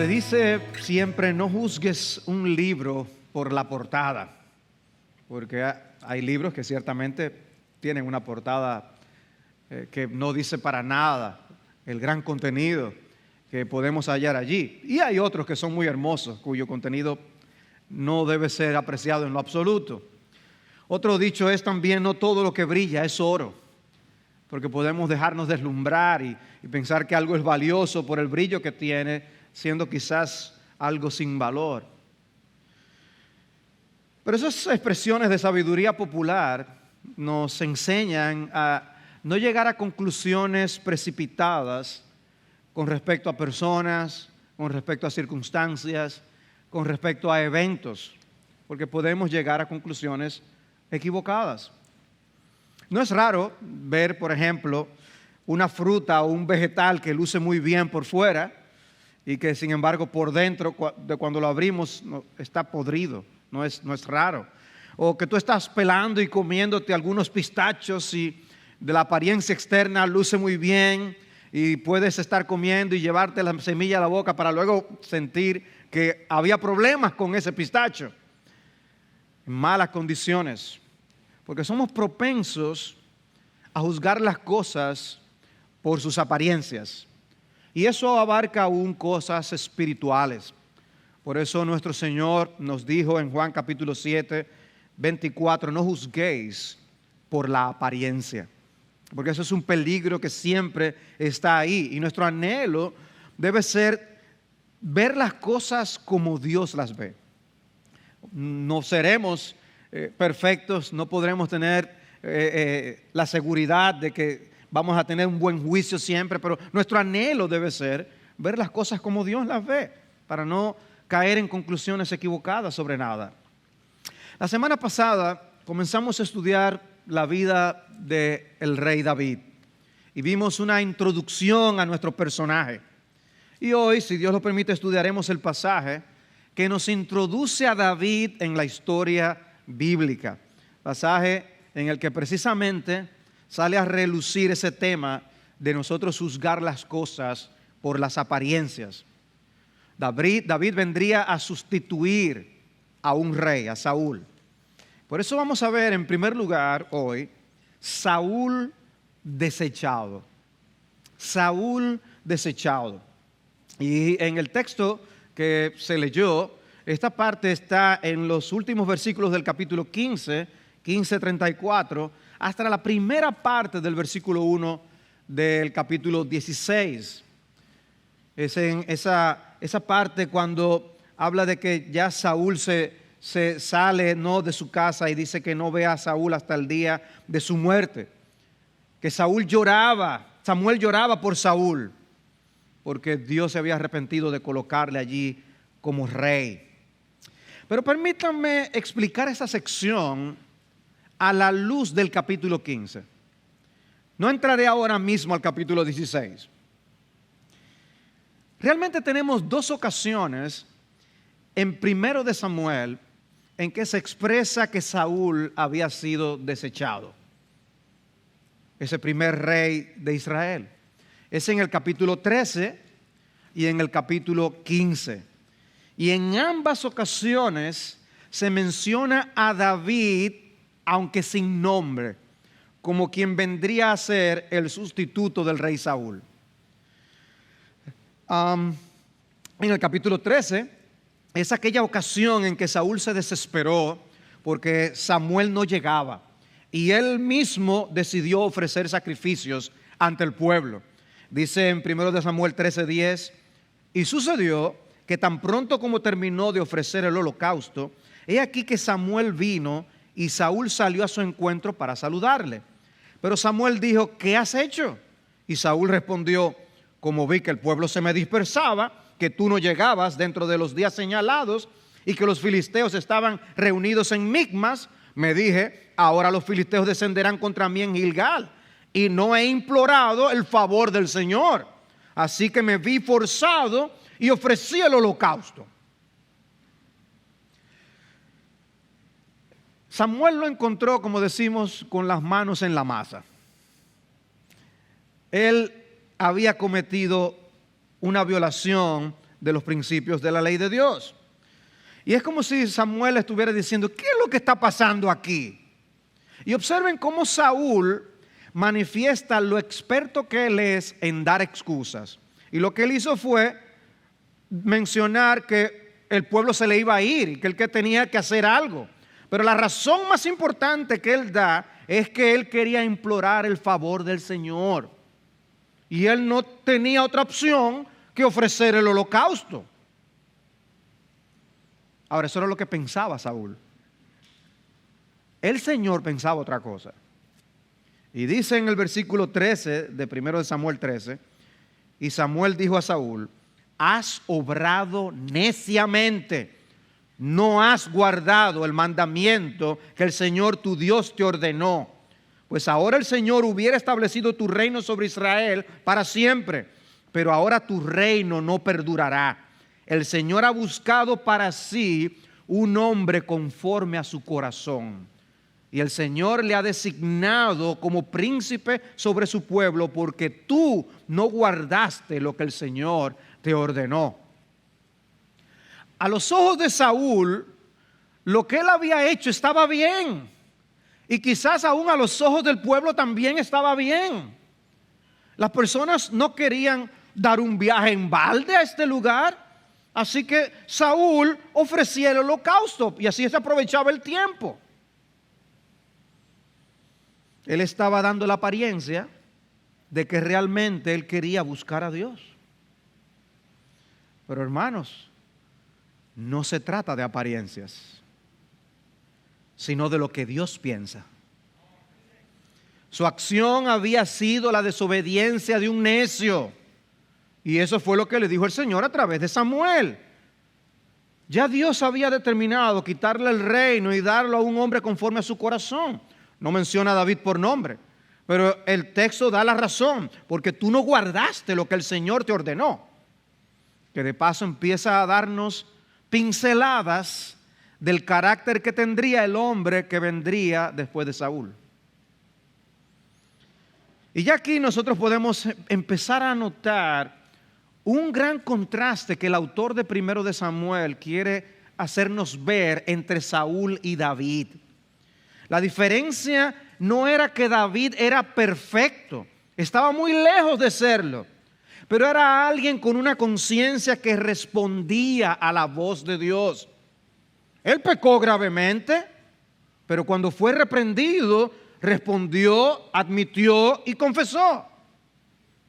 Se dice siempre, no juzgues un libro por la portada, porque hay libros que ciertamente tienen una portada que no dice para nada el gran contenido que podemos hallar allí. Y hay otros que son muy hermosos, cuyo contenido no debe ser apreciado en lo absoluto. Otro dicho es también, no todo lo que brilla es oro, porque podemos dejarnos deslumbrar y pensar que algo es valioso por el brillo que tiene, siendo quizás algo sin valor. Pero esas expresiones de sabiduría popular nos enseñan a no llegar a conclusiones precipitadas con respecto a personas, con respecto a circunstancias, con respecto a eventos, porque podemos llegar a conclusiones equivocadas. No es raro ver, por ejemplo, una fruta o un vegetal que luce muy bien por fuera y que sin embargo por dentro, cuando lo abrimos, está podrido. No es raro. O que tú estás pelando y comiéndote algunos pistachos y de la apariencia externa luce muy bien y puedes estar comiendo y llevarte la semilla a la boca para luego sentir que había problemas con ese pistacho. En malas condiciones. Porque somos propensos a juzgar las cosas por sus apariencias. Y eso abarca aún cosas espirituales. Por eso nuestro Señor nos dijo en Juan capítulo 7, 24, no juzguéis por la apariencia. Porque eso es un peligro que siempre está ahí. Y nuestro anhelo debe ser ver las cosas como Dios las ve. No seremos perfectos, no podremos tener la seguridad de que vamos a tener un buen juicio siempre, pero nuestro anhelo debe ser ver las cosas como Dios las ve, para no caer en conclusiones equivocadas sobre nada. La semana pasada comenzamos a estudiar la vida del rey David y vimos una introducción a nuestro personaje. Y hoy, si Dios lo permite, estudiaremos el pasaje que nos introduce a David en la historia bíblica. Pasaje en el que precisamente sale a relucir ese tema de nosotros juzgar las cosas por las apariencias. David vendría a sustituir a un rey, a Saúl. Por eso vamos a ver en primer lugar hoy, Saúl desechado. Saúl desechado. Y en el texto que se leyó, esta parte está en los últimos versículos del capítulo 15, 34, hasta la primera parte del versículo 1 del capítulo 16. Es en esa parte cuando habla de que ya Saúl se sale no de su casa y dice que no ve a Saúl hasta el día de su muerte. Que Samuel lloraba por Saúl, porque Dios se había arrepentido de colocarle allí como rey. Pero permítanme explicar esa sección a la luz del capítulo 15. No entraré ahora mismo al capítulo 16. Realmente tenemos dos ocasiones en 1 de Samuel en que se expresa que Saúl había sido desechado. Ese primer rey de Israel. Es en el capítulo 13 y en el capítulo 15. Y en ambas ocasiones se menciona a David, aunque sin nombre, como quien vendría a ser el sustituto del rey Saúl. En el capítulo 13 es aquella ocasión en que Saúl se desesperó porque Samuel no llegaba y él mismo decidió ofrecer sacrificios ante el pueblo. Dice en 1 de Samuel 13:10, y sucedió que tan pronto como terminó de ofrecer el holocausto, he aquí que Samuel vino y Saúl salió a su encuentro para saludarle. Pero Samuel dijo, ¿qué has hecho? Y Saúl respondió, como vi que el pueblo se me dispersaba, que tú no llegabas dentro de los días señalados y que los filisteos estaban reunidos en Micmas, me dije, ahora los filisteos descenderán contra mí en Gilgal y no he implorado el favor del Señor. Así que me vi forzado y ofrecí el holocausto. Samuel lo encontró, como decimos, con las manos en la masa. Él había cometido una violación de los principios de la ley de Dios. Y es como si Samuel estuviera diciendo, ¿qué es lo que está pasando aquí? Y observen cómo Saúl manifiesta lo experto que él es en dar excusas. Y lo que él hizo fue mencionar que el pueblo se le iba a ir y que él que tenía que hacer algo. Pero la razón más importante que él da es que él quería implorar el favor del Señor. Y él no tenía otra opción que ofrecer el holocausto. Ahora, eso era lo que pensaba Saúl. El Señor pensaba otra cosa. Y dice en el versículo 13 de 1 de Samuel 13, y Samuel dijo a Saúl, has obrado neciamente, no has guardado el mandamiento que el Señor tu Dios te ordenó. Pues ahora el Señor hubiera establecido tu reino sobre Israel para siempre, pero ahora tu reino no perdurará. El Señor ha buscado para sí un hombre conforme a su corazón. Y el Señor le ha designado como príncipe sobre su pueblo porque tú no guardaste lo que el Señor te ordenó. A los ojos de Saúl, lo que él había hecho estaba bien. Y quizás aún a los ojos del pueblo también estaba bien. Las personas no querían dar un viaje en balde a este lugar. Así que Saúl ofrecía el holocausto y así se aprovechaba el tiempo. Él estaba dando la apariencia de que realmente él quería buscar a Dios. Pero hermanos, no se trata de apariencias, sino de lo que Dios piensa. Su acción había sido la desobediencia de un necio. Y eso fue lo que le dijo el Señor a través de Samuel. Ya Dios había determinado quitarle el reino y darlo a un hombre conforme a su corazón. No menciona a David por nombre, pero el texto da la razón, porque tú no guardaste lo que el Señor te ordenó. Que de paso empieza a darnos pinceladas del carácter que tendría el hombre que vendría después de Saúl. Y ya aquí nosotros podemos empezar a notar un gran contraste que el autor de 1 de Samuel quiere hacernos ver entre Saúl y David. La diferencia no era que David era perfecto, estaba muy lejos de serlo, pero era alguien con una conciencia que respondía a la voz de Dios. Él pecó gravemente, pero cuando fue reprendido, respondió, admitió y confesó.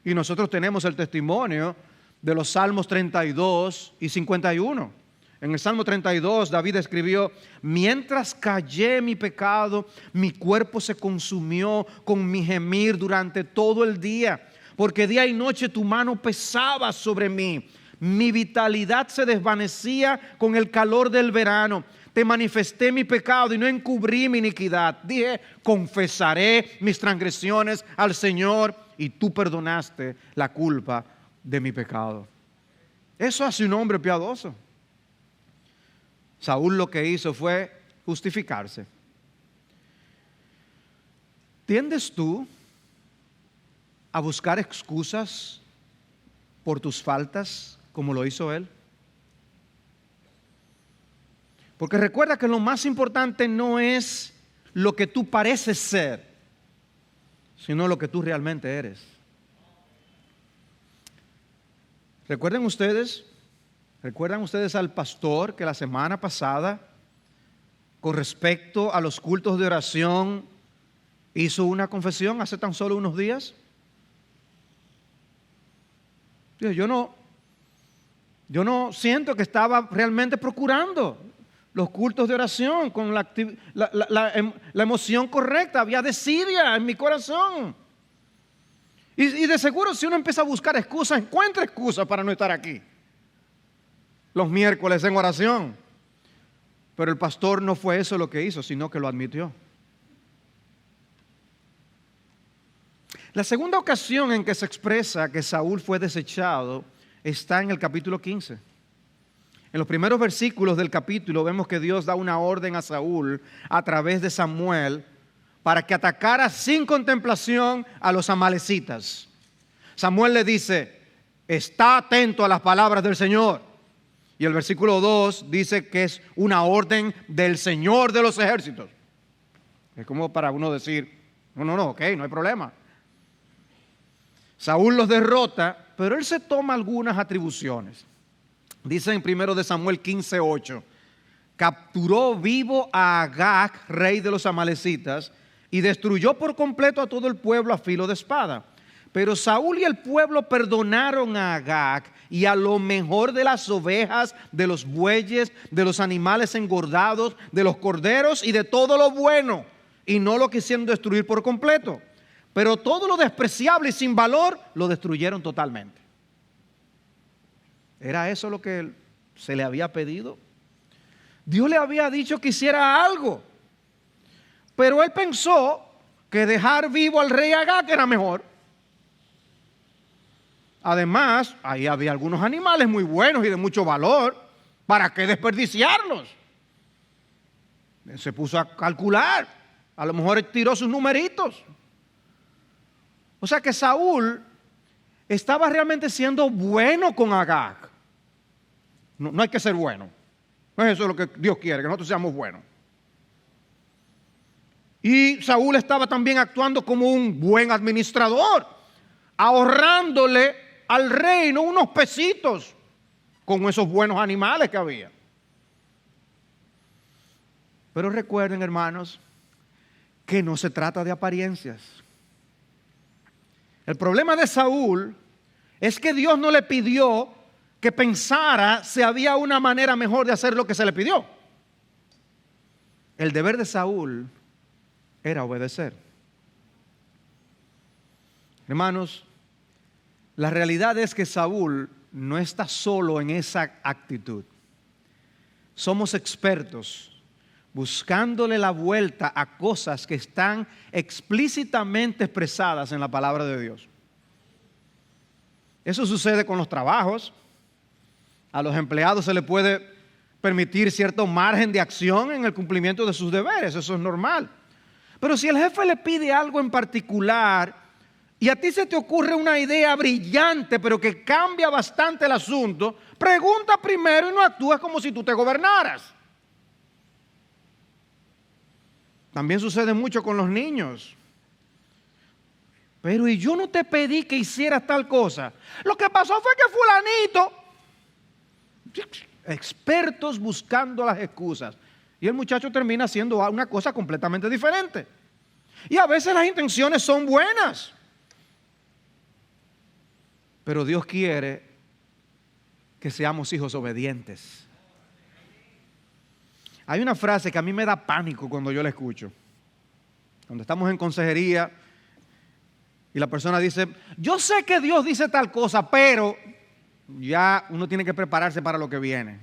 Y nosotros tenemos el testimonio de los Salmos 32 y 51. En el Salmo 32 David escribió, mientras callé mi pecado, mi cuerpo se consumió con mi gemir durante todo el día, porque día y noche tu mano pesaba sobre mí. Mi vitalidad se desvanecía con el calor del verano. Te manifesté mi pecado y no encubrí mi iniquidad. Dije, confesaré mis transgresiones al Señor y tú perdonaste la culpa de mi pecado. Eso hace un hombre piadoso. Saúl lo que hizo fue justificarse. ¿Tiendes tú a buscar excusas por tus faltas como lo hizo él? Porque recuerda que lo más importante no es lo que tú pareces ser, sino lo que tú realmente eres. ¿Recuerdan ustedes al pastor que la semana pasada, con respecto a los cultos de oración, hizo una confesión hace tan solo unos días? Yo no siento que estaba realmente procurando los cultos de oración con la emoción correcta. Había desidia en mi corazón. Y de seguro si uno empieza a buscar excusas, encuentra excusas para no estar aquí los miércoles en oración. Pero el pastor no fue eso lo que hizo, sino que lo admitió. La segunda ocasión en que se expresa que Saúl fue desechado está en el capítulo 15. En los primeros versículos del capítulo vemos que Dios da una orden a Saúl a través de Samuel para que atacara sin contemplación a los amalecitas. Samuel le dice, está atento a las palabras del Señor. Y el versículo 2 dice que es una orden del Señor de los ejércitos. Es como para uno decir, no, ok, no hay problema. Saúl los derrota, pero él se toma algunas atribuciones. Dice en 1 de Samuel 15:8, capturó vivo a Agag, rey de los amalecitas, y destruyó por completo a todo el pueblo a filo de espada. Pero Saúl y el pueblo perdonaron a Agag y a lo mejor de las ovejas, de los bueyes, de los animales engordados, de los corderos y de todo lo bueno, y no lo quisieron destruir por completo. Pero todo lo despreciable y sin valor lo destruyeron totalmente. ¿Era eso lo que se le había pedido? Dios le había dicho que hiciera algo, pero él pensó que dejar vivo al rey Agag era mejor. Además, ahí había algunos animales muy buenos y de mucho valor. ¿Para qué desperdiciarlos? Se puso a calcular. A lo mejor tiró sus numeritos. O sea que Saúl estaba realmente siendo bueno con Agag. No hay que ser bueno. No es eso lo que Dios quiere, que nosotros seamos buenos. Y Saúl estaba también actuando como un buen administrador, ahorrándole al reino unos pesitos con esos buenos animales que había. Pero recuerden, hermanos, que no se trata de apariencias. El problema de Saúl es que Dios no le pidió que pensara si había una manera mejor de hacer lo que se le pidió. El deber de Saúl era obedecer. Hermanos, la realidad es que Saúl no está solo en esa actitud. Somos expertos buscándole la vuelta a cosas que están explícitamente expresadas en la palabra de Dios. Eso sucede con los trabajos. A los empleados se les puede permitir cierto margen de acción en el cumplimiento de sus deberes, eso es normal. Pero si el jefe le pide algo en particular y a ti se te ocurre una idea brillante, pero que cambia bastante el asunto, pregunta primero y no actúes como si tú te gobernaras. También sucede mucho con los niños. Pero y yo no te pedí que hicieras tal cosa. Lo que pasó fue que fulanito. Expertos buscando las excusas. Y el muchacho termina haciendo una cosa completamente diferente. Y a veces las intenciones son buenas. Pero Dios quiere que seamos hijos obedientes. Hay una frase que a mí me da pánico cuando yo la escucho. Cuando estamos en consejería y la persona dice, yo sé que Dios dice tal cosa, pero ya uno tiene que prepararse para lo que viene.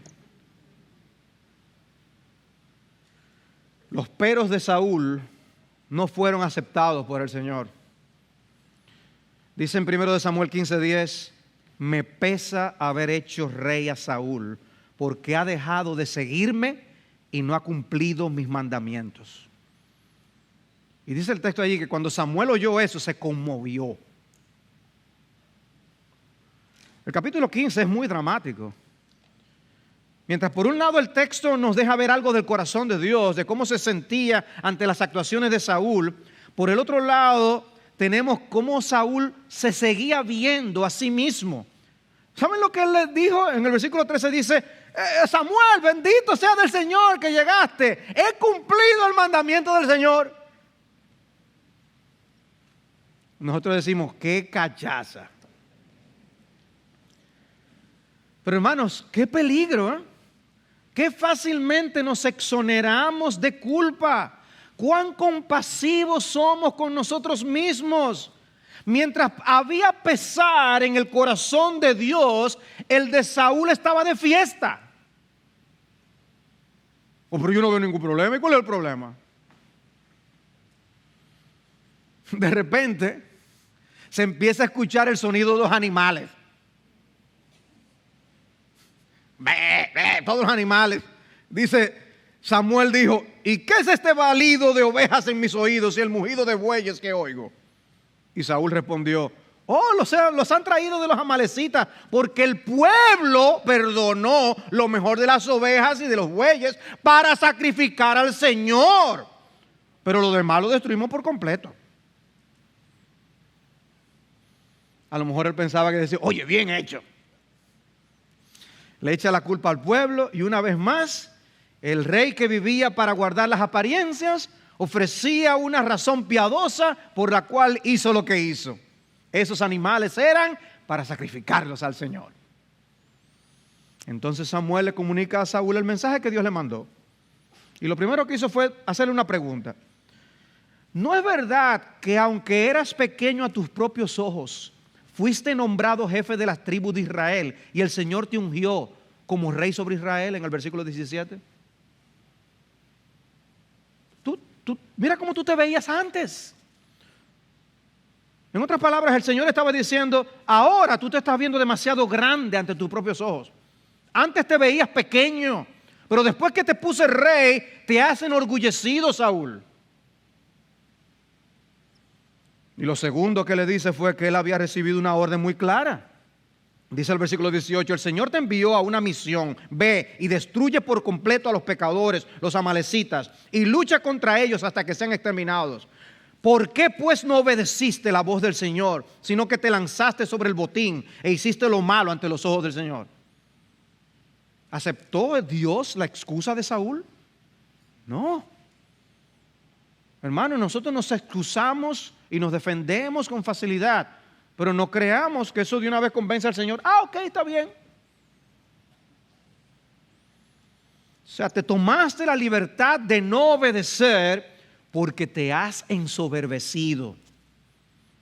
Los peros de Saúl no fueron aceptados por el Señor. Dice en 1 Samuel 15:10, me pesa haber hecho rey a Saúl, porque ha dejado de seguirme y no ha cumplido mis mandamientos. Y dice el texto allí que cuando Samuel oyó eso, se conmovió. El capítulo 15 es muy dramático. Mientras por un lado el texto nos deja ver algo del corazón de Dios, de cómo se sentía ante las actuaciones de Saúl, por el otro lado tenemos cómo Saúl se seguía viendo a sí mismo. ¿Saben lo que él les dijo? En el versículo 13 dice, Samuel, bendito sea del Señor que llegaste. He cumplido el mandamiento del Señor. Nosotros decimos, qué cachaza. Pero hermanos, qué peligro, ¿eh? Qué fácilmente nos exoneramos de culpa. Cuán compasivos somos con nosotros mismos. Mientras había pesar en el corazón de Dios, el de Saúl estaba de fiesta. Oh, pero yo no veo ningún problema. ¿Y cuál es el problema? De repente se empieza a escuchar el sonido de los animales. Todos los animales. Dice, Samuel dijo, ¿y qué es este balido de ovejas en mis oídos y el mugido de bueyes que oigo? Y Saúl respondió, Oh, los han traído de los amalecitas, porque el pueblo perdonó lo mejor de las ovejas y de los bueyes para sacrificar al Señor. Pero lo demás lo destruimos por completo. A lo mejor él pensaba que decía, oye, bien hecho. Le echa la culpa al pueblo y una vez más, el rey que vivía para guardar las apariencias ofrecía una razón piadosa por la cual hizo lo que hizo. Esos animales eran para sacrificarlos al Señor. Entonces Samuel le comunica a Saúl el mensaje que Dios le mandó. Y lo primero que hizo fue hacerle una pregunta. ¿No es verdad que aunque eras pequeño a tus propios ojos, fuiste nombrado jefe de las tribus de Israel y el Señor te ungió como rey sobre Israel en el versículo 17? Mira cómo tú te veías antes. En otras palabras, el Señor estaba diciendo, ahora tú te estás viendo demasiado grande ante tus propios ojos. Antes te veías pequeño, pero después que te puse rey, te has enorgullecido, Saúl. Y lo segundo que le dice fue que él había recibido una orden muy clara. Dice el versículo 18, el Señor te envió a una misión, ve y destruye por completo a los pecadores, los amalecitas, y lucha contra ellos hasta que sean exterminados. ¿Por qué pues no obedeciste la voz del Señor, sino que te lanzaste sobre el botín e hiciste lo malo ante los ojos del Señor? ¿Aceptó Dios la excusa de Saúl? No. Hermanos, nosotros nos excusamos y nos defendemos con facilidad, pero no creamos que eso de una vez convence al Señor. Ok, está bien. O sea, te tomaste la libertad de no obedecer porque te has ensoberbecido.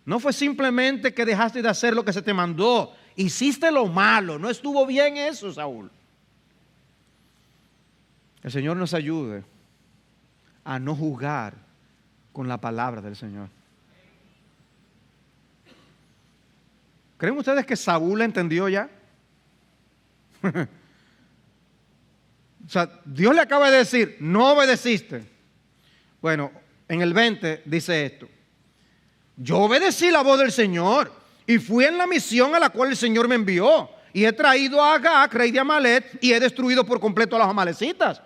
No fue simplemente que dejaste de hacer lo que se te mandó. Hiciste lo malo. No estuvo bien eso, Saúl. El Señor nos ayude a no jugar con la palabra del Señor. ¿Creen ustedes que Saúl entendió ya? O sea, Dios le acaba de decir, no obedeciste. Bueno, en el 20 dice esto. Yo obedecí la voz del Señor y fui en la misión a la cual el Señor me envió. Y he traído a Agag, rey de Amalek, y he destruido por completo a los amalecitas.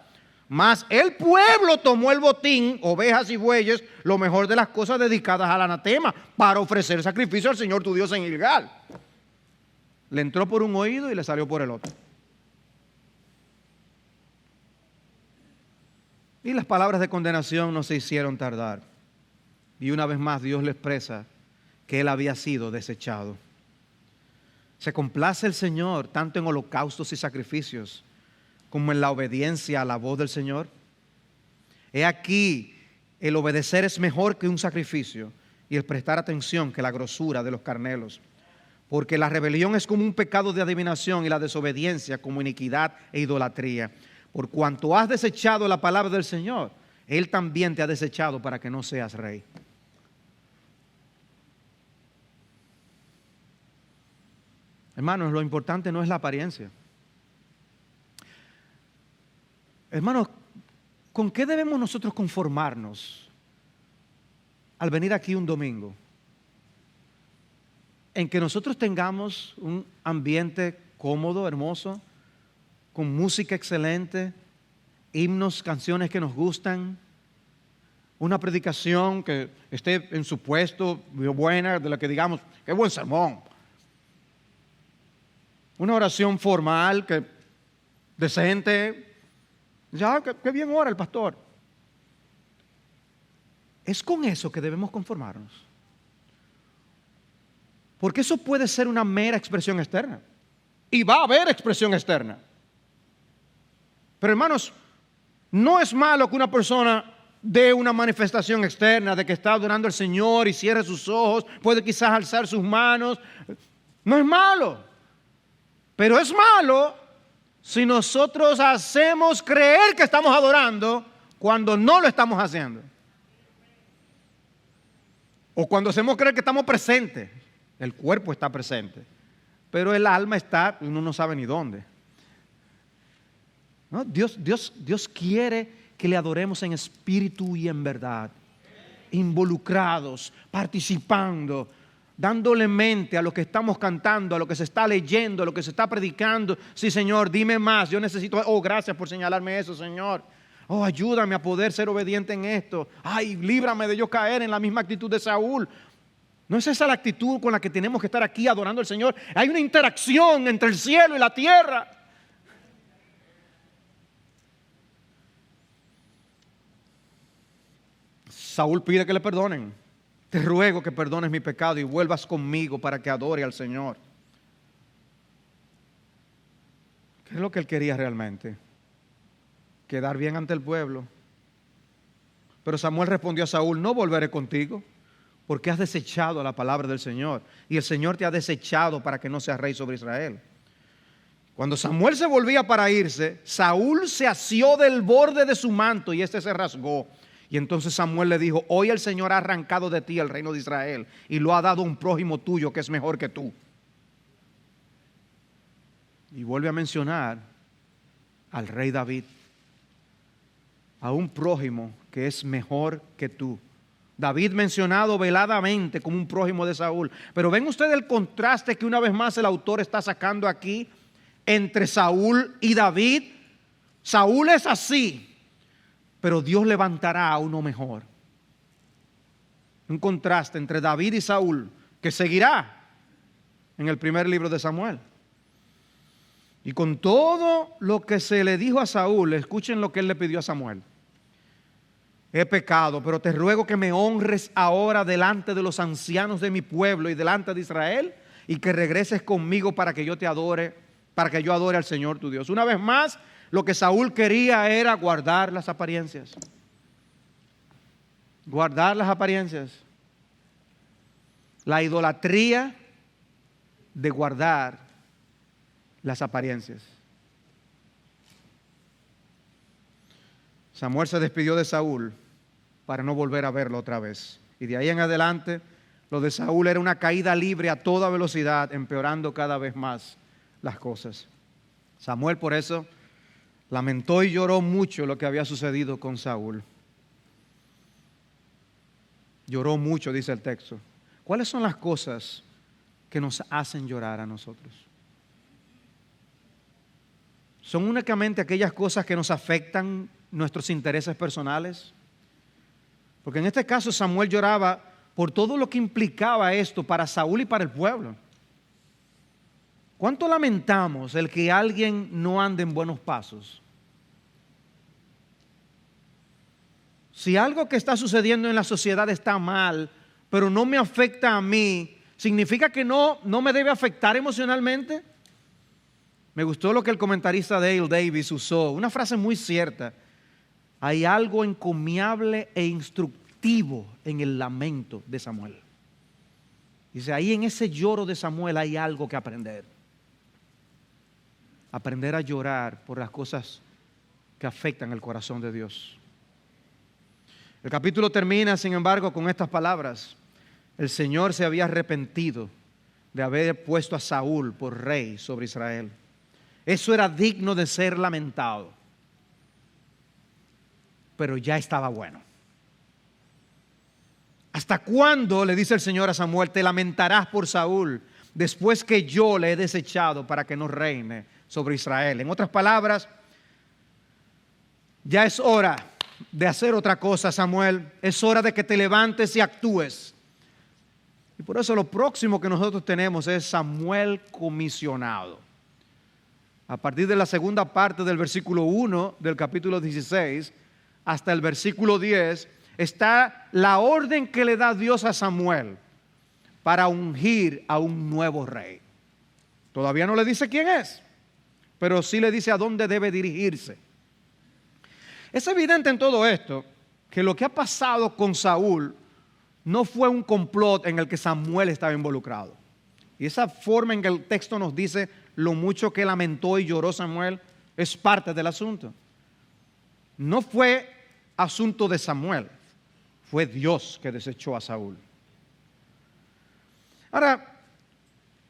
Mas el pueblo tomó el botín, ovejas y bueyes, lo mejor de las cosas dedicadas al anatema, para ofrecer sacrificio al Señor tu Dios en Gilgal. Le entró por un oído y le salió por el otro. Y las palabras de condenación no se hicieron tardar. Y una vez más Dios le expresa que él había sido desechado. Se complace el Señor tanto en holocaustos y sacrificios como en la obediencia a la voz del Señor. He aquí, el obedecer es mejor que un sacrificio y el prestar atención que la grosura de los carneros. Porque la rebelión es como un pecado de adivinación y la desobediencia como iniquidad e idolatría. Por cuanto has desechado la palabra del Señor, Él también te ha desechado para que no seas rey. Hermanos, lo importante no es la apariencia. Hermanos, ¿con qué debemos nosotros conformarnos al venir aquí un domingo? En que nosotros tengamos un ambiente cómodo, hermoso, con música excelente, himnos, canciones que nos gustan, una predicación que esté en su puesto, buena, de la que digamos, qué buen sermón. Una oración formal, decente, ya, qué bien ora el pastor. Es con eso que debemos conformarnos. Porque eso puede ser una mera expresión externa. Y va a haber expresión externa. Pero hermanos, no es malo que una persona dé una manifestación externa de que está adorando al Señor y cierre sus ojos, puede quizás alzar sus manos. No es malo. Pero es malo si nosotros hacemos creer que estamos adorando cuando no lo estamos haciendo. O cuando hacemos creer que estamos presentes. El cuerpo está presente, pero el alma está, uno no sabe ni dónde. ¿No? Dios quiere que le adoremos en espíritu y en verdad, involucrados, participando, dándole mente a lo que estamos cantando, a lo que se está leyendo, a lo que se está predicando. Sí, Señor, dime más, yo necesito, oh, gracias por señalarme eso, Señor. Oh, ayúdame a poder ser obediente en esto. Ay, líbrame de yo caer en la misma actitud de Saúl. ¿No es esa la actitud con la que tenemos que estar aquí adorando al Señor? Hay una interacción entre el cielo y la tierra. Saúl pide que le perdonen. Te ruego que perdones mi pecado y vuelvas conmigo para que adore al Señor. ¿Qué es lo que él quería realmente? Quedar bien ante el pueblo. Pero Samuel respondió a Saúl: no volveré contigo, porque has desechado la palabra del Señor, y el Señor te ha desechado para que no seas rey sobre Israel. Cuando Samuel se volvía para irse, Saúl se asió del borde de su manto y este se rasgó. Y entonces Samuel le dijo: hoy el Señor ha arrancado de ti el reino de Israel y lo ha dado a un prójimo tuyo que es mejor que tú. Y vuelve a mencionar al rey David, a un prójimo que es mejor que tú. David mencionado veladamente como un prójimo de Saúl. Pero ven ustedes el contraste que una vez más el autor está sacando aquí entre Saúl y David. Saúl es así, pero Dios levantará a uno mejor. Un contraste entre David y Saúl que seguirá en el primer libro de Samuel. Y con todo lo que se le dijo a Saúl, escuchen lo que él le pidió a Samuel: he pecado, pero te ruego que me honres ahora delante de los ancianos de mi pueblo y delante de Israel, y que regreses conmigo para que yo te adore, para que yo adore al Señor tu Dios. Una vez más, lo que Saúl quería era guardar las apariencias. Guardar las apariencias. La idolatría de guardar las apariencias. Samuel se despidió de Saúl para no volver a verlo otra vez. Y de ahí en adelante, lo de Saúl era una caída libre a toda velocidad, empeorando cada vez más las cosas. Samuel por eso lamentó y lloró mucho lo que había sucedido con Saúl. Lloró mucho, dice el texto. ¿Cuáles son las cosas que nos hacen llorar a nosotros? ¿Son únicamente aquellas cosas que nos afectan nuestros intereses personales? Porque en este caso Samuel lloraba por todo lo que implicaba esto para Saúl y para el pueblo. ¿Cuánto lamentamos el que alguien no ande en buenos pasos? Si algo que está sucediendo en la sociedad está mal, pero no me afecta a mí, ¿significa que no me debe afectar emocionalmente? Me gustó lo que el comentarista Dale Davis usó, una frase muy cierta. Hay algo encomiable e instructivo en el lamento de Samuel. Dice, ahí en ese lloro de Samuel hay algo que aprender. Aprender a llorar por las cosas que afectan el corazón de Dios. El capítulo termina, sin embargo, con estas palabras. El Señor se había arrepentido de haber puesto a Saúl por rey sobre Israel. Eso era digno de ser lamentado. Pero ya estaba bueno. ¿Hasta cuándo, le dice el Señor a Samuel, te lamentarás por Saúl después que yo le he desechado para que no reine sobre Israel? En otras palabras, ya es hora de hacer otra cosa, Samuel. Es hora de que te levantes y actúes. Y por eso lo próximo que nosotros tenemos es Samuel comisionado. A partir de la segunda parte del versículo 1 del capítulo 16 hasta el versículo 10 está la orden que le da Dios a Samuel para ungir a un nuevo rey. Todavía no le dice quién es, pero sí le dice a dónde debe dirigirse. Es evidente en todo esto que lo que ha pasado con Saúl no fue un complot en el que Samuel estaba involucrado. Y esa forma en que el texto nos dice lo mucho que lamentó y lloró Samuel es parte del asunto. No fue asunto de Samuel, fue Dios que desechó a Saúl. Ahora,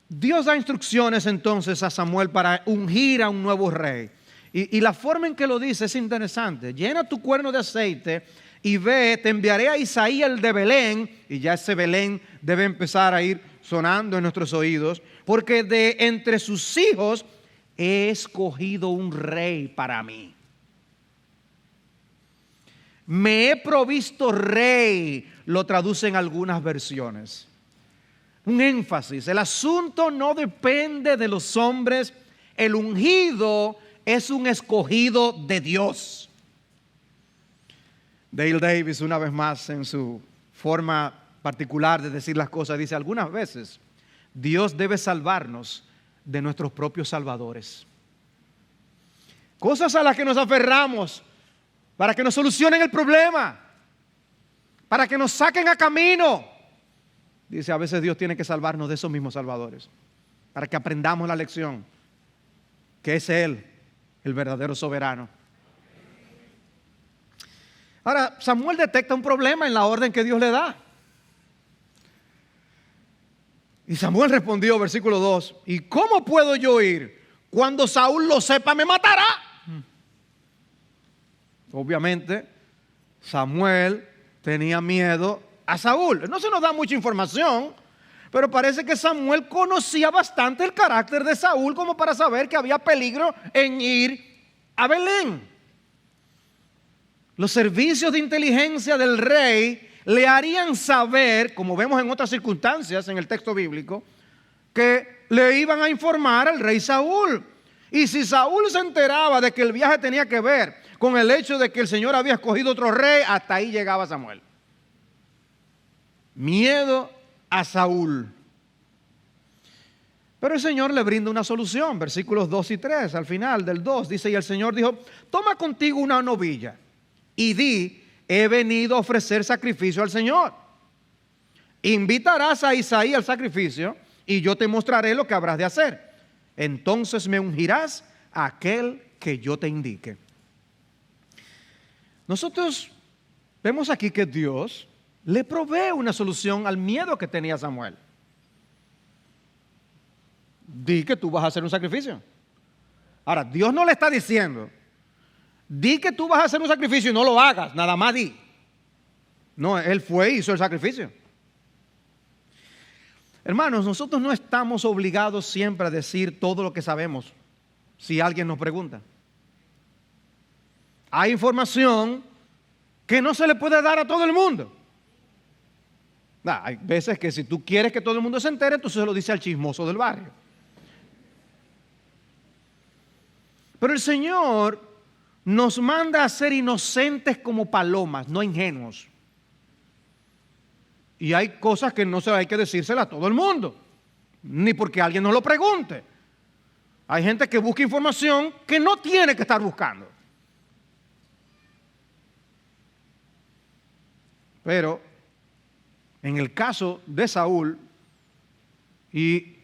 Dios da instrucciones entonces a Samuel para ungir a un nuevo rey. Y la forma en que lo dice es interesante. Llena tu cuerno de aceite y ve, te enviaré a Isaí el de Belén, y ya ese Belén debe empezar a ir sonando en nuestros oídos, porque de entre sus hijos he escogido un rey para mí. Me he provisto rey, lo traducen algunas versiones. Un énfasis, el asunto no depende de los hombres, el ungido es un escogido de Dios. Dale Davis, una vez más, en su forma particular de decir las cosas, dice: algunas veces Dios debe salvarnos de nuestros propios salvadores. Cosas a las que nos aferramos para que nos solucionen el problema, para que nos saquen a camino. Dice, a veces Dios tiene que salvarnos de esos mismos salvadores, para que aprendamos la lección, que es Él, el verdadero soberano. Ahora, Samuel detecta un problema en la orden que Dios le da. Y Samuel respondió, versículo 2, ¿y cómo puedo yo ir? Cuando Saúl lo sepa, me matará. Obviamente, Samuel tenía miedo a Saúl. No se nos da mucha información, pero parece que Samuel conocía bastante el carácter de Saúl como para saber que había peligro en ir a Belén. Los servicios de inteligencia del rey le harían saber, como vemos en otras circunstancias en el texto bíblico, que le iban a informar al rey Saúl. Y si Saúl se enteraba de que el viaje tenía que ver con el hecho de que el Señor había escogido otro rey, hasta ahí llegaba Samuel. Miedo a Saúl. Pero el Señor le brinda una solución, versículos 2 y 3, al final del 2, dice, y el Señor dijo, toma contigo una novilla y di, he venido a ofrecer sacrificio al Señor. Invitarás a Isaí al sacrificio y yo te mostraré lo que habrás de hacer. Entonces me ungirás a aquel que yo te indique. Nosotros vemos aquí que Dios le provee una solución al miedo que tenía Samuel. Di que tú vas a hacer un sacrificio. Ahora, Dios no le está diciendo, di que tú vas a hacer un sacrificio y no lo hagas, nada más di. No, él fue y hizo el sacrificio. Hermanos, nosotros no estamos obligados siempre a decir todo lo que sabemos si alguien nos pregunta. Hay información que no se le puede dar a todo el mundo. Hay veces que si tú quieres que todo el mundo se entere, tú se lo dices al chismoso del barrio. Pero el Señor nos manda a ser inocentes como palomas, no ingenuos. Y hay cosas que no se hay que decírselas a todo el mundo, ni porque alguien nos lo pregunte. Hay gente que busca información que no tiene que estar buscando. Pero en el caso de Saúl, y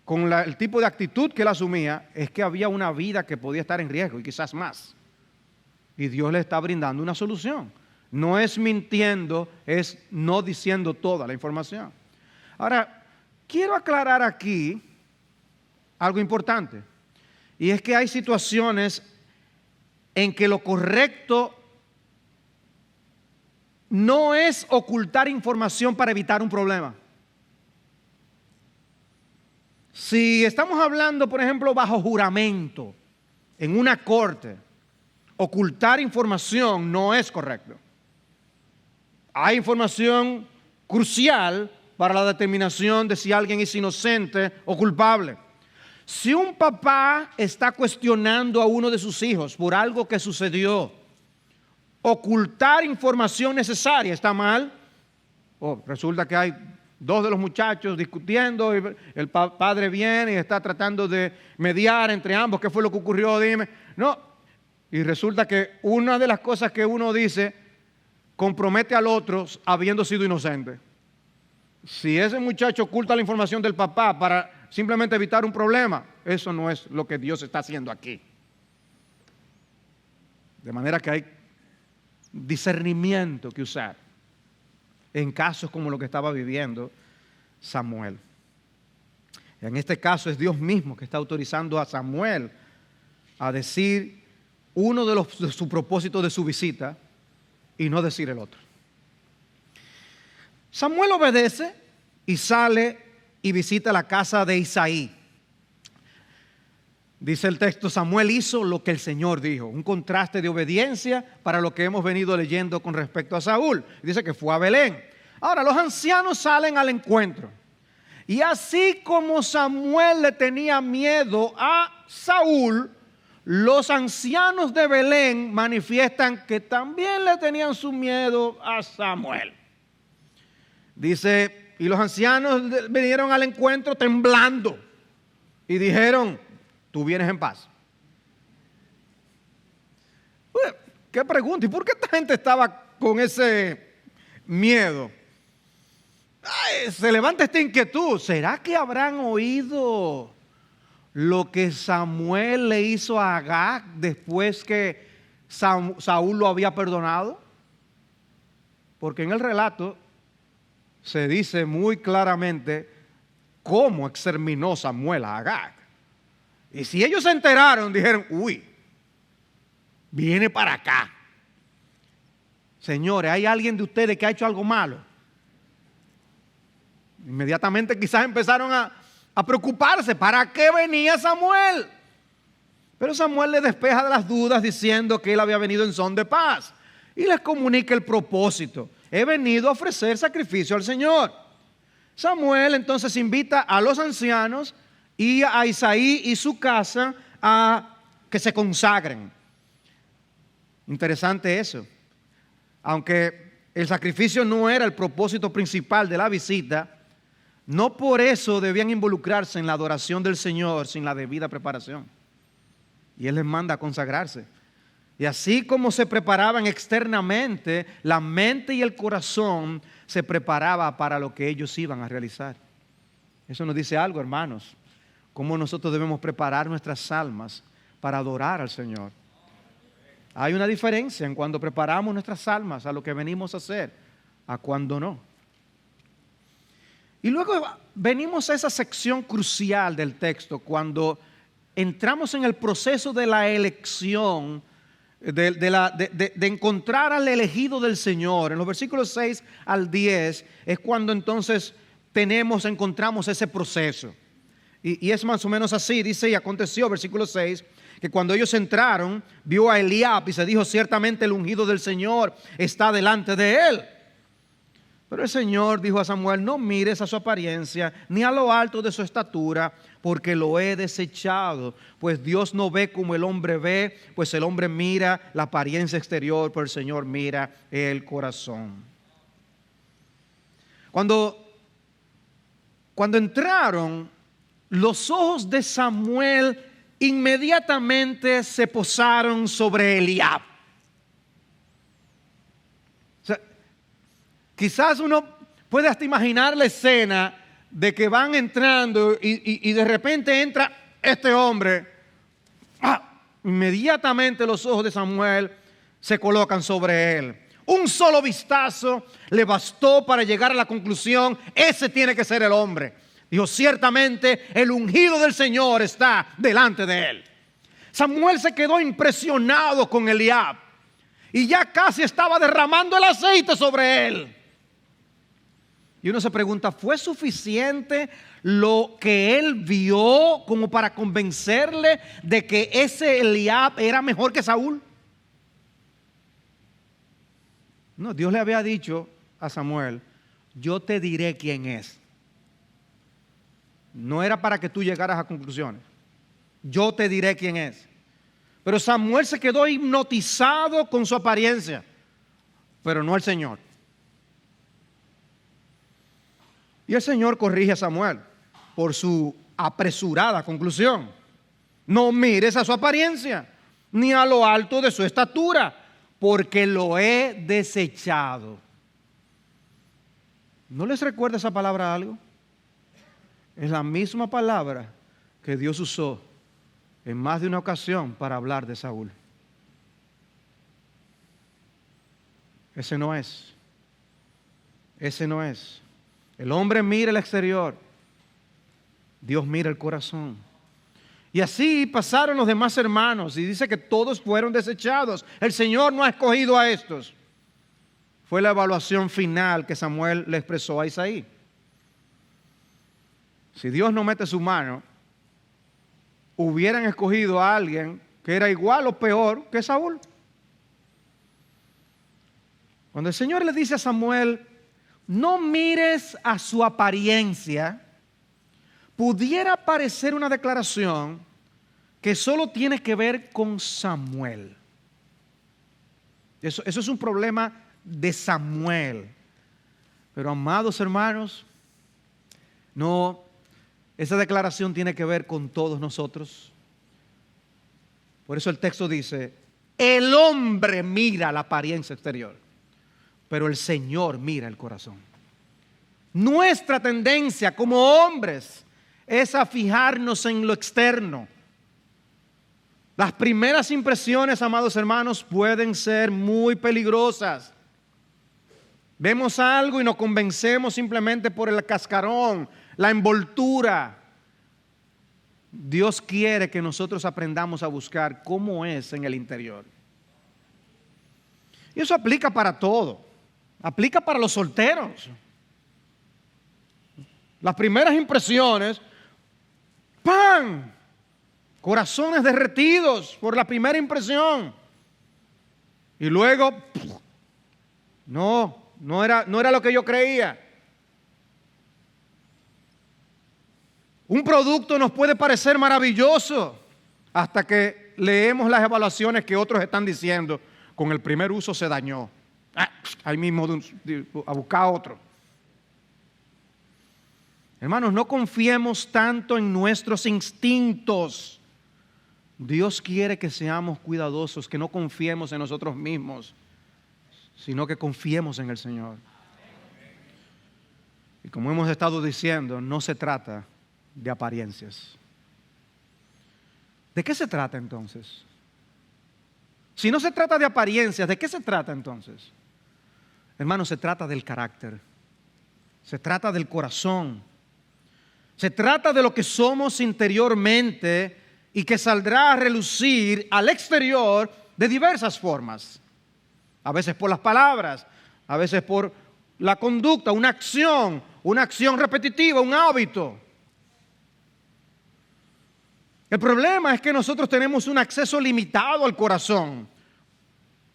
con el tipo de actitud que él asumía, es que había una vida que podía estar en riesgo y quizás más. Y Dios le está brindando una solución. No es mintiendo, es no diciendo toda la información. Ahora, quiero aclarar aquí algo importante. Y es que hay situaciones en que lo correcto no es ocultar información para evitar un problema. Si estamos hablando, por ejemplo, bajo juramento, en una corte, ocultar información no es correcto. Hay información crucial para la determinación de si alguien es inocente o culpable. Si un papá está cuestionando a uno de sus hijos por algo que sucedió, ocultar información necesaria está mal. Resulta que hay dos de los muchachos discutiendo y el padre viene y está tratando de mediar entre ambos. ¿Qué fue lo que ocurrió? Dime. No. Y resulta que una de las cosas que uno dice compromete al otro habiendo sido inocente. Si ese muchacho oculta la información del papá para simplemente evitar un problema, eso no es lo que Dios está haciendo aquí. De manera que hay discernimiento que usar en casos como lo que estaba viviendo Samuel. En este caso es Dios mismo que está autorizando a Samuel a decir uno de sus propósitos de su visita, y no decir el otro. Samuel obedece y sale y visita la casa de Isaí. Dice el texto, Samuel hizo lo que el Señor dijo. Un contraste de obediencia para lo que hemos venido leyendo con respecto a Saúl. Dice que fue a Belén. Ahora, los ancianos salen al encuentro. Y así como Samuel le tenía miedo a Saúl, los ancianos de Belén manifiestan que también le tenían su miedo a Samuel. Dice, y los ancianos vinieron al encuentro temblando y dijeron, tú vienes en paz. ¿Qué pregunta? ¿Y por qué esta gente estaba con ese miedo? Ay, se levanta esta inquietud. ¿Será que habrán oído lo que Samuel le hizo a Agag después que Saúl lo había perdonado? Porque en el relato se dice muy claramente cómo exterminó Samuel a Agag. Y si ellos se enteraron, dijeron, uy, viene para acá. Señores, ¿hay alguien de ustedes que ha hecho algo malo? Inmediatamente quizás empezaron a preocuparse. ¿Para qué venía Samuel? Pero Samuel le despeja de las dudas diciendo que él había venido en son de paz. Y les comunica el propósito. He venido a ofrecer sacrificio al Señor. Samuel entonces invita a los ancianos y a Isaí y su casa a que se consagren. Interesante eso. Aunque el sacrificio no era el propósito principal de la visita, no por eso debían involucrarse en la adoración del Señor sin la debida preparación. Y Él les manda a consagrarse. Y así como se preparaban externamente, la mente y el corazón se preparaba para lo que ellos iban a realizar. Eso nos dice algo, hermanos. Cómo nosotros debemos preparar nuestras almas para adorar al Señor. Hay una diferencia en cuando preparamos nuestras almas a lo que venimos a hacer, a cuando no. Y luego venimos a esa sección crucial del texto, cuando entramos en el proceso de la elección, de encontrar al elegido del Señor. En los versículos 6 al 10 es cuando entonces encontramos ese proceso. Y es más o menos así, dice, y aconteció, versículo 6, que cuando ellos entraron, vio a Eliab y se dijo, ciertamente el ungido del Señor está delante de él. Pero el Señor dijo a Samuel, no mires a su apariencia, ni a lo alto de su estatura, porque lo he desechado. Pues Dios no ve como el hombre ve, pues el hombre mira la apariencia exterior, pero el Señor mira el corazón. Cuando entraron, los ojos de Samuel inmediatamente se posaron sobre Eliab. O sea, quizás uno puede hasta imaginar la escena de que van entrando y de repente entra este hombre. Inmediatamente los ojos de Samuel se colocan sobre él. Un solo vistazo le bastó para llegar a la conclusión, ese tiene que ser el hombre. Dijo, ciertamente el ungido del Señor está delante de él. Samuel se quedó impresionado con Eliab y ya casi estaba derramando el aceite sobre él. Y uno se pregunta, ¿fue suficiente lo que él vio como para convencerle de que ese Eliab era mejor que Saúl? No, Dios le había dicho a Samuel, yo te diré quién es. No era para que tú llegaras a conclusiones. Yo te diré quién es. Pero Samuel se quedó hipnotizado con su apariencia, pero no el Señor. Y el Señor corrige a Samuel por su apresurada conclusión. No mires a su apariencia, ni a lo alto de su estatura, porque lo he desechado. ¿No les recuerda esa palabra algo? Es la misma palabra que Dios usó en más de una ocasión para hablar de Saúl. Ese no es. Ese no es. El hombre mira el exterior. Dios mira el corazón. Y así pasaron los demás hermanos. Y dice que todos fueron desechados. El Señor no ha escogido a estos. fue la evaluación final que Samuel le expresó a Isaí. Si Dios no mete su mano, hubieran escogido a alguien que era igual o peor que Saúl. Cuando el Señor le dice a Samuel, no mires a su apariencia, pudiera parecer una declaración que solo tiene que ver con Samuel. Eso es un problema de Samuel. Pero amados hermanos, no, esa declaración tiene que ver con todos nosotros. Por eso el texto dice, el hombre mira la apariencia exterior, pero el Señor mira el corazón. Nuestra tendencia como hombres es a fijarnos en lo externo. Las primeras impresiones, amados hermanos, pueden ser muy peligrosas. Vemos algo y nos convencemos simplemente por el cascarón, la envoltura. Dios quiere que nosotros aprendamos a buscar cómo es en el interior. Y eso aplica para todo. Aplica para los solteros. Las primeras impresiones, ¡pam! Corazones derretidos por la primera impresión. Y luego, no era lo que yo creía. Un producto nos puede parecer maravilloso hasta que leemos las evaluaciones que otros están diciendo. Con el primer uso se dañó. Ahí mismo a buscar otro. Hermanos, no confiemos tanto en nuestros instintos. Dios quiere que seamos cuidadosos, que no confiemos en nosotros mismos, sino que confiemos en el Señor. Y como hemos estado diciendo, no se trata de apariencias. ¿De qué se trata entonces? Si no se trata de apariencias, ¿de qué se trata entonces? Hermanos, se trata del carácter. Se trata del corazón. Se trata de lo que somos interiormente y que saldrá a relucir al exterior de diversas formas. A veces por las palabras, a veces por la conducta, una acción repetitiva, un hábito. El problema es que nosotros tenemos un acceso limitado al corazón.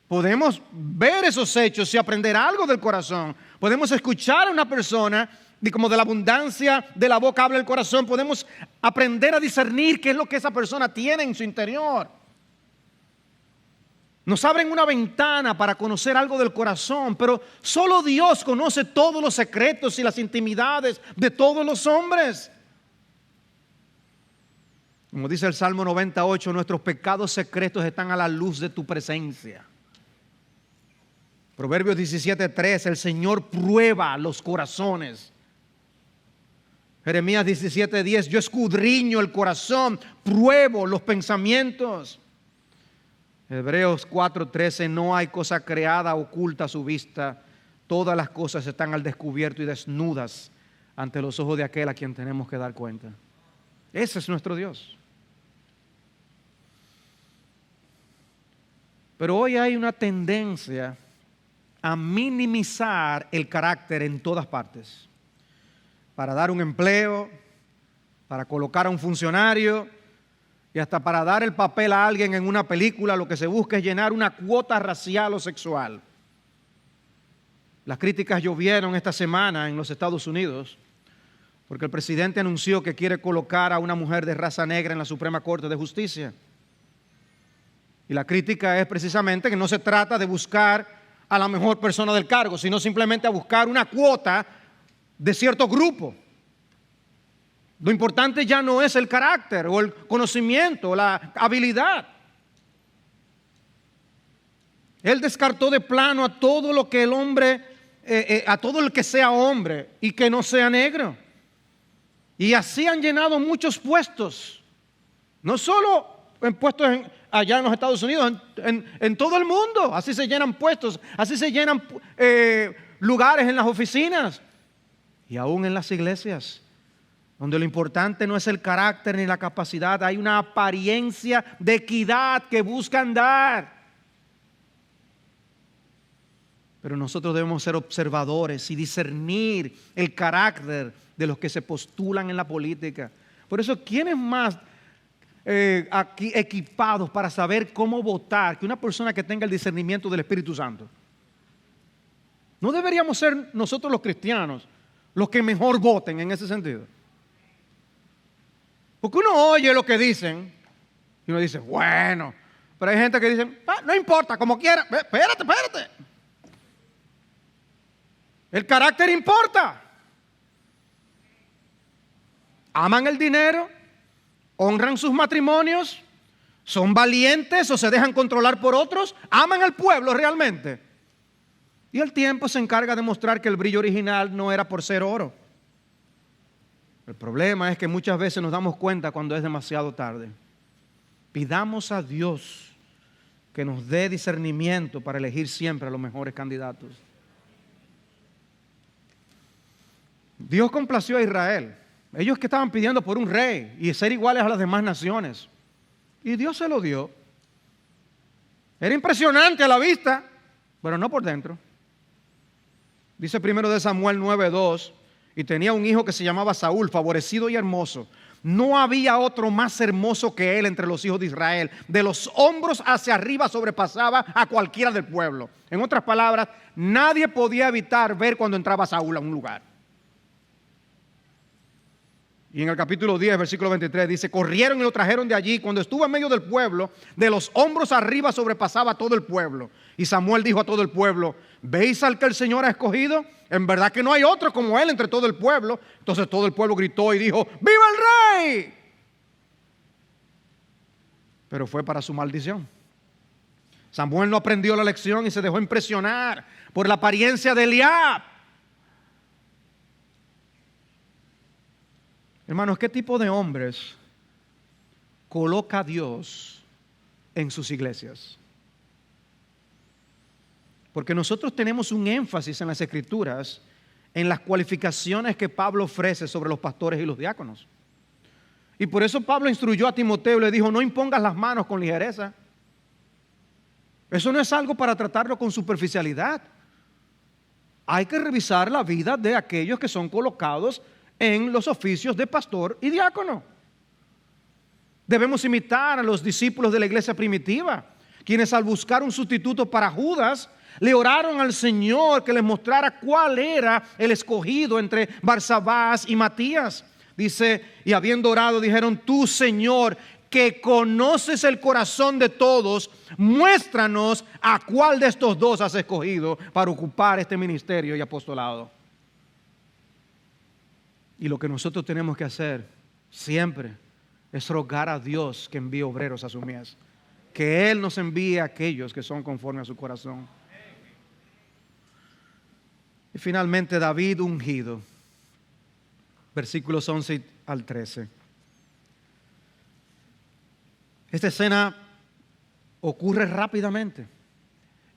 Podemos ver esos hechos y aprender algo del corazón. Podemos escuchar a una persona y como de la abundancia de la boca habla el corazón, podemos aprender a discernir qué es lo que esa persona tiene en su interior. Nos abren una ventana para conocer algo del corazón, pero solo Dios conoce todos los secretos y las intimidades de todos los hombres. Como dice el Salmo 98, nuestros pecados secretos están a la luz de tu presencia. Proverbios 17:3, el Señor prueba los corazones. Jeremías 17:10, yo escudriño el corazón, pruebo los pensamientos. Hebreos 4:13, no hay cosa creada oculta a su vista, todas las cosas están al descubierto y desnudas ante los ojos de aquel a quien tenemos que dar cuenta. Ese es nuestro Dios. Pero hoy hay una tendencia a minimizar el carácter en todas partes. Para dar un empleo, para colocar a un funcionario y hasta para dar el papel a alguien en una película, lo que se busca es llenar una cuota racial o sexual. Las críticas llovieron esta semana en los Estados Unidos porque el presidente anunció que quiere colocar a una mujer de raza negra en la Suprema Corte de Justicia. Y la crítica es precisamente que no se trata de buscar a la mejor persona del cargo, sino simplemente a buscar una cuota de cierto grupo. Lo importante ya no es el carácter o el conocimiento o la habilidad. Él descartó de plano a todo lo que el hombre, a todo el que sea hombre y que no sea negro. Y así han llenado muchos puestos, no solo en puestos allá en los Estados Unidos, en todo el mundo. Así se llenan puestos, así se llenan lugares en las oficinas y aún en las iglesias, donde lo importante no es el carácter ni la capacidad, hay una apariencia de equidad que buscan dar. Pero nosotros debemos ser observadores y discernir el carácter de los que se postulan en la política. Por eso, ¿quiénes más aquí equipados para saber cómo votar que una persona que tenga el discernimiento del Espíritu Santo? ¿No deberíamos ser nosotros los cristianos los que mejor voten en ese sentido? Porque uno oye lo que dicen y uno dice, bueno, pero hay gente que dice, no importa, como quiera, espérate. El carácter importa. Aman el dinero, honran sus matrimonios, son valientes o se dejan controlar por otros, aman al pueblo realmente. Y el tiempo se encarga de mostrar que el brillo original no era por ser oro. El problema es que muchas veces nos damos cuenta cuando es demasiado tarde. Pidamos a Dios que nos dé discernimiento para elegir siempre a los mejores candidatos. Dios complació a Israel. Ellos que estaban pidiendo por un rey y ser iguales a las demás naciones. Y Dios se lo dio. Era impresionante a la vista, pero no por dentro. Dice primero de Samuel 9:2, y tenía un hijo que se llamaba Saúl, favorecido y hermoso. No había otro más hermoso que él entre los hijos de Israel. De los hombros hacia arriba sobrepasaba a cualquiera del pueblo. En otras palabras, nadie podía evitar ver cuando entraba Saúl a un lugar. Y en el capítulo 10, versículo 23 dice, corrieron y lo trajeron de allí. Cuando estuvo en medio del pueblo, de los hombros arriba sobrepasaba a todo el pueblo. Y Samuel dijo a todo el pueblo, ¿veis al que el Señor ha escogido? En verdad que no hay otro como él entre todo el pueblo. Entonces todo el pueblo gritó y dijo, ¡viva el rey! Pero fue para su maldición. Samuel no aprendió la lección y se dejó impresionar por la apariencia de Eliab. Hermanos, ¿qué tipo de hombres coloca Dios en sus iglesias? Porque nosotros tenemos un énfasis en las Escrituras en las cualificaciones que Pablo ofrece sobre los pastores y los diáconos. Y por eso Pablo instruyó a Timoteo y le dijo, no impongas las manos con ligereza. Eso no es algo para tratarlo con superficialidad. Hay que revisar la vida de aquellos que son colocados en los oficios de pastor y diácono. Debemos imitar a los discípulos de la iglesia primitiva, quienes al buscar un sustituto para Judas, le oraron al Señor que les mostrara cuál era el escogido entre Barsabás y Matías. Dice, y habiendo orado, dijeron, tú, Señor, que conoces el corazón de todos, muéstranos a cuál de estos dos has escogido para ocupar este ministerio y apostolado. Y lo que nosotros tenemos que hacer siempre es rogar a Dios que envíe obreros a su mies, que Él nos envíe a aquellos que son conforme a su corazón. Y finalmente David ungido, versículos 11 al 13. Esta escena ocurre rápidamente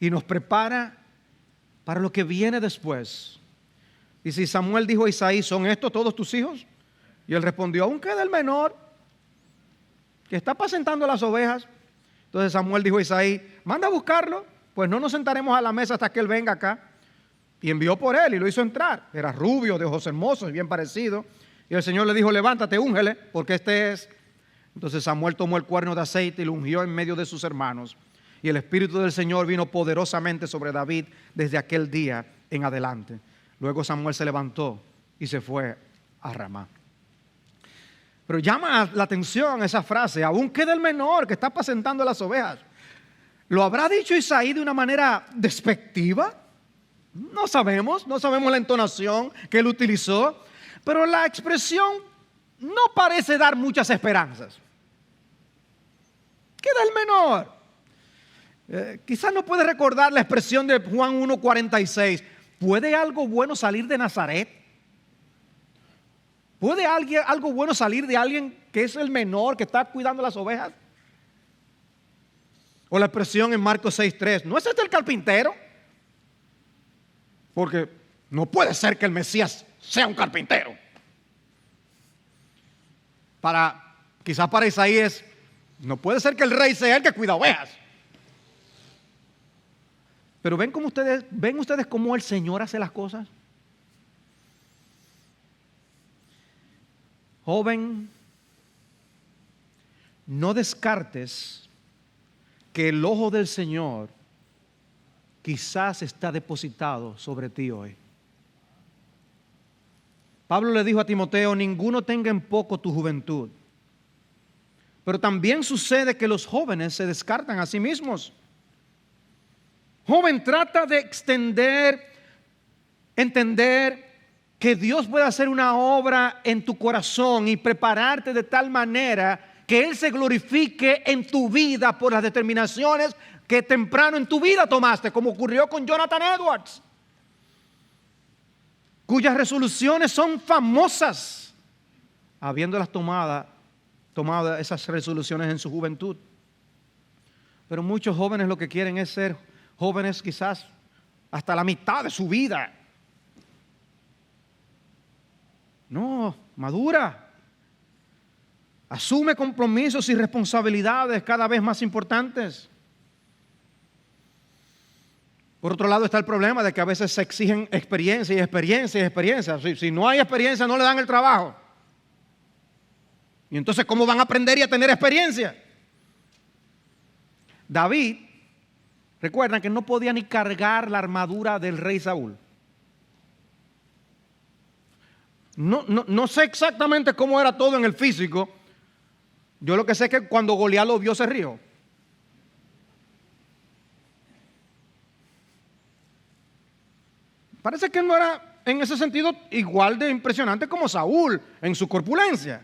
y nos prepara para lo que viene después. Y si Samuel dijo a Isaí, ¿son estos todos tus hijos? Y él respondió, aún queda el menor, que está apacentando las ovejas. Entonces Samuel dijo a Isaí, manda a buscarlo, pues no nos sentaremos a la mesa hasta que él venga acá. Y envió por él y lo hizo entrar. Era rubio, de ojos hermosos, bien parecido. Y el Señor le dijo, levántate, úngele, porque este es. Entonces Samuel tomó el cuerno de aceite y lo ungió en medio de sus hermanos. Y el Espíritu del Señor vino poderosamente sobre David desde aquel día en adelante. Luego Samuel se levantó y se fue a Ramá. Pero llama la atención esa frase, aún queda el menor que está apacentando las ovejas. ¿Lo habrá dicho Isaí de una manera despectiva? No sabemos la entonación que él utilizó, pero la expresión no parece dar muchas esperanzas. Queda el menor. Quizás no puede recordar la expresión de Juan 1:46. ¿Puede algo bueno salir de Nazaret? ¿Puede algo bueno salir de alguien que es el menor que está cuidando las ovejas? O la expresión en Marcos 6:3. ¿No es este el carpintero? Porque no puede ser que el Mesías sea un carpintero. Quizás para Isaías, no puede ser que el rey sea el que cuida ovejas. Pero ven ustedes cómo el Señor hace las cosas. Joven, no descartes que el ojo del Señor quizás está depositado sobre ti hoy. Pablo le dijo a Timoteo: ninguno tenga en poco tu juventud. Pero también sucede que los jóvenes se descartan a sí mismos. Joven, trata de entender que Dios puede hacer una obra en tu corazón y prepararte de tal manera que Él se glorifique en tu vida por las determinaciones que temprano en tu vida tomaste, como ocurrió con Jonathan Edwards, cuyas resoluciones son famosas, habiéndolas tomado esas resoluciones en su juventud. Pero muchos jóvenes lo que quieren es ser jóvenes quizás hasta la mitad de su vida. No, madura. Asume compromisos y responsabilidades cada vez más importantes. Por otro lado está el problema de que a veces se exigen experiencia y experiencia y experiencia. Si no hay experiencia, no le dan el trabajo. Y entonces, ¿cómo van a aprender y a tener experiencia? David, recuerdan que no podía ni cargar la armadura del rey Saúl. No sé exactamente cómo era todo en el físico. Yo lo que sé es que cuando Goliat lo vio se rió. Parece que no era en ese sentido igual de impresionante como Saúl en su corpulencia.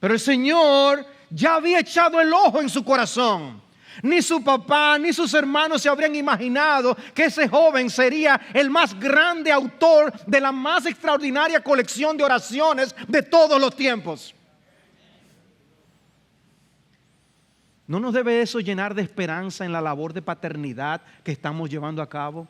Pero el Señor ya había echado el ojo en su corazón. Ni su papá ni sus hermanos se habrían imaginado que ese joven sería el más grande autor de la más extraordinaria colección de oraciones de todos los tiempos. ¿No nos debe eso llenar de esperanza en la labor de paternidad que estamos llevando a cabo?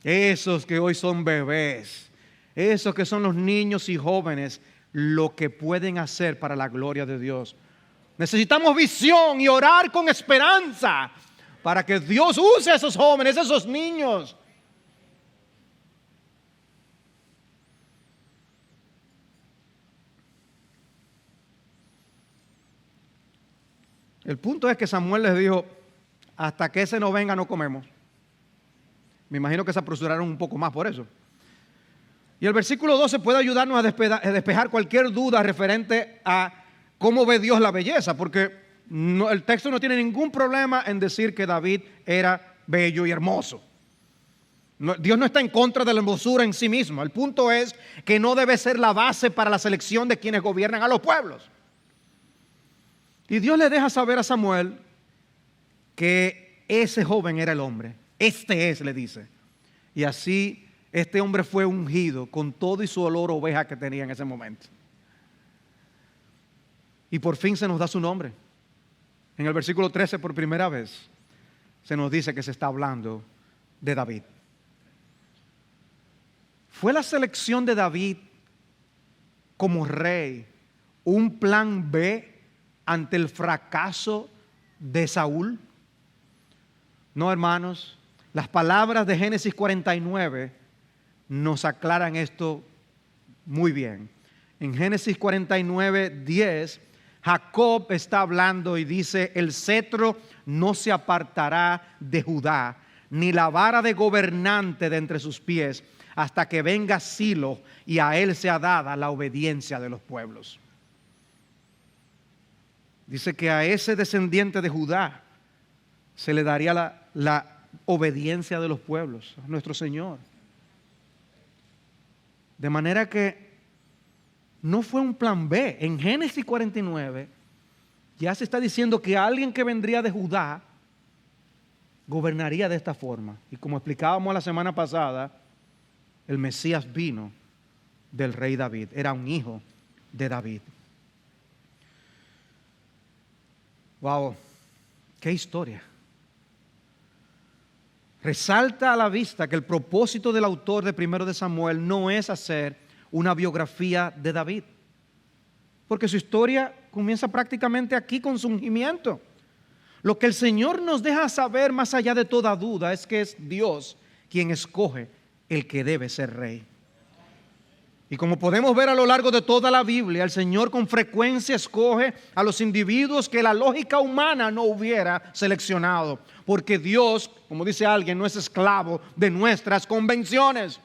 Esos que hoy son bebés, esos que son los niños y jóvenes, lo que pueden hacer para la gloria de Dios. Necesitamos visión y orar con esperanza para que Dios use a esos jóvenes, a esos niños. El punto es que Samuel les dijo: hasta que ese no venga no comemos. Me imagino que se apresuraron un poco más por eso. Y el versículo 12 puede ayudarnos a despejar cualquier duda referente a cómo ve Dios la belleza, porque el texto no tiene ningún problema en decir que David era bello y hermoso. Dios no está en contra de la hermosura en sí mismo. El punto es que no debe ser la base para la selección de quienes gobiernan a los pueblos. Y Dios le deja saber a Samuel que ese joven era el hombre. Este es, le dice. Y así este hombre fue ungido con todo y su olor a oveja que tenía en ese momento. Y por fin se nos da su nombre. En el versículo 13, por primera vez, se nos dice que se está hablando de David. ¿Fue la selección de David como rey un plan B ante el fracaso de Saúl? No, hermanos. Las palabras de Génesis 49 nos aclaran esto muy bien. En Génesis 49, 10, Jacob está hablando y dice: el cetro no se apartará de Judá, ni la vara de gobernante de entre sus pies, hasta que venga Silo y a él sea dada la obediencia de los pueblos. Dice que a ese descendiente de Judá se le daría la obediencia de los pueblos, a nuestro Señor. De manera que no fue un plan B. En Génesis 49 ya se está diciendo que alguien que vendría de Judá gobernaría de esta forma. Y como explicábamos la semana pasada, el Mesías vino del rey David, era un hijo de David. Wow, qué historia. Resalta a la vista que el propósito del autor de Primero de Samuel no es hacer una biografía de David, porque su historia comienza prácticamente aquí con su ungimiento. Lo que el Señor nos deja saber más allá de toda duda es que es Dios quien escoge el que debe ser rey. Y como podemos ver a lo largo de toda la Biblia, el Señor con frecuencia escoge a los individuos que la lógica humana no hubiera seleccionado. Porque Dios, como dice alguien, no es esclavo de nuestras convenciones.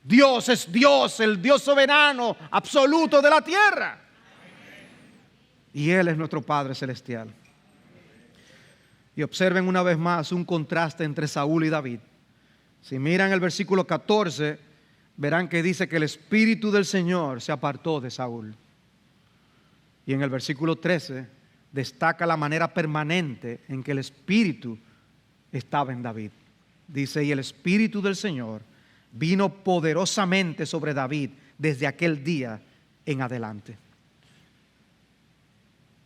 Dios es Dios, el Dios soberano, absoluto de la tierra. Y Él es nuestro Padre celestial. Y observen una vez más un contraste entre Saúl y David. Si miran el versículo 14, verán que dice que el Espíritu del Señor se apartó de Saúl. Y en el versículo 13 destaca la manera permanente en que el Espíritu estaba en David. Dice, y el Espíritu del Señor vino poderosamente sobre David desde aquel día en adelante.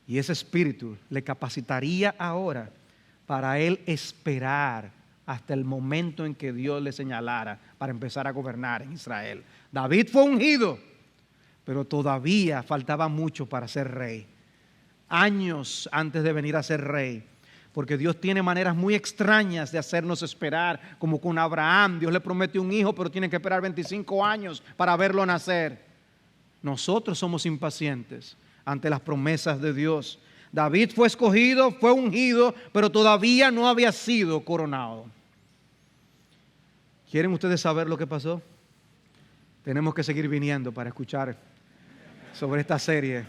Y ese Espíritu le capacitaría ahora para él esperar hasta el momento en que Dios le señalara para empezar a gobernar en Israel. David fue ungido, pero todavía faltaba mucho para ser rey. Años antes de venir a ser rey, porque Dios tiene maneras muy extrañas de hacernos esperar, como con Abraham. Dios le promete un hijo, pero tiene que esperar 25 años para verlo nacer. Nosotros somos impacientes ante las promesas de Dios. David fue escogido, fue ungido, pero todavía no había sido coronado. ¿Quieren ustedes saber lo que pasó? Tenemos que seguir viniendo para escuchar sobre esta serie.